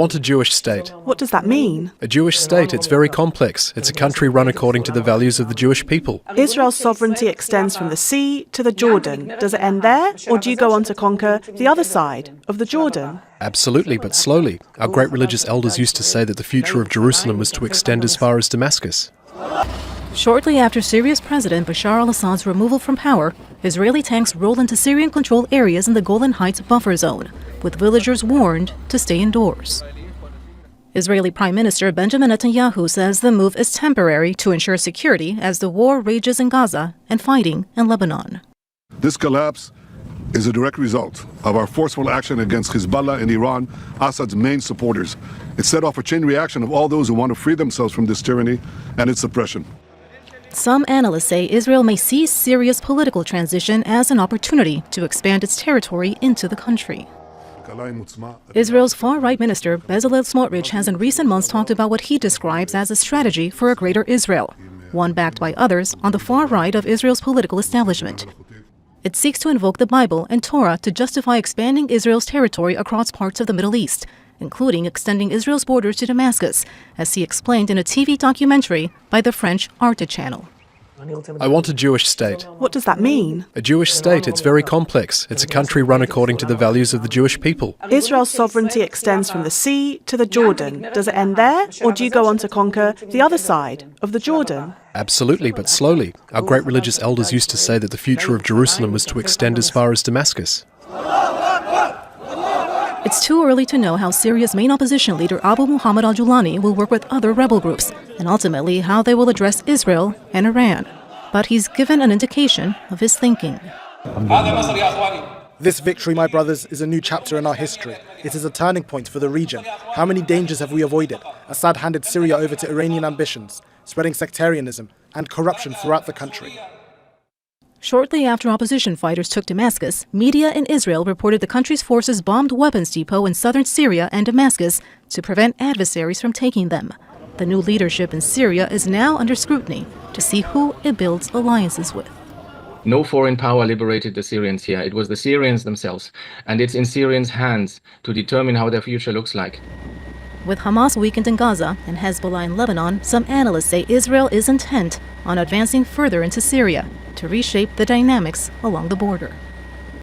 Want a Jewish state. What does that mean? A Jewish state, it's very complex. It's a country run according to the values of the Jewish people. Israel's sovereignty extends from the sea to the Jordan. Does it end there, or do you go on to conquer the other side of the Jordan? Absolutely, but slowly. Our great religious elders used to say that the future of Jerusalem was to extend as far as Damascus. Shortly after Syria's President Bashar al-Assad's removal from power, Israeli tanks rolled into Syrian-controlled areas in the Golan Heights buffer zone, with villagers warned to stay indoors. Israeli Prime Minister Benjamin Netanyahu says the move is temporary to ensure security as the war rages in Gaza and fighting in Lebanon. This collapse is a direct result of our forceful action against Hezbollah and Iran, Assad's main supporters. It set off a chain reaction of all those who want to free themselves from this tyranny and its oppression. Some analysts say Israel may see Syria's political transition as an opportunity to expand its territory into the country. Israel's far-right minister Bezalel Smotrich has in recent months talked about what he describes as a strategy for a greater Israel, one backed by others on the far right of Israel's political establishment. It seeks to invoke the Bible and Torah to justify expanding Israel's territory across parts of the Middle East, including extending Israel's borders to Damascus, as he explained in a TV documentary by the French Arte channel. I want a Jewish state. What does that mean? A Jewish state, it's very complex. It's a country run according to the values of the Jewish people. Israel's sovereignty extends from the sea to the Jordan. Does it end there, or do you go on to conquer the other side of the Jordan? Absolutely, but slowly. Our great religious elders used to say that the future of Jerusalem was to extend as far as Damascus. It's too early to know how Syria's main opposition leader Abu Muhammad al-Julani will work with other rebel groups, and ultimately how they will address Israel and Iran. But he's given an indication of his thinking. This victory, my brothers, is a new chapter in our history. It is a turning point for the region. How many dangers have we avoided? Assad handed Syria over to Iranian ambitions, spreading sectarianism and corruption throughout the country. Shortly after opposition fighters took Damascus, media in Israel reported the country's forces bombed weapons depot in southern Syria and Damascus to prevent adversaries from taking them. The new leadership in Syria is now under scrutiny to see who it builds alliances with. No foreign power liberated the Syrians here. It was the Syrians themselves. And it's in Syrians' hands to determine how their future looks like. With Hamas weakened in Gaza and Hezbollah in Lebanon, some analysts say Israel is intent on advancing further into Syria to reshape the dynamics along the border.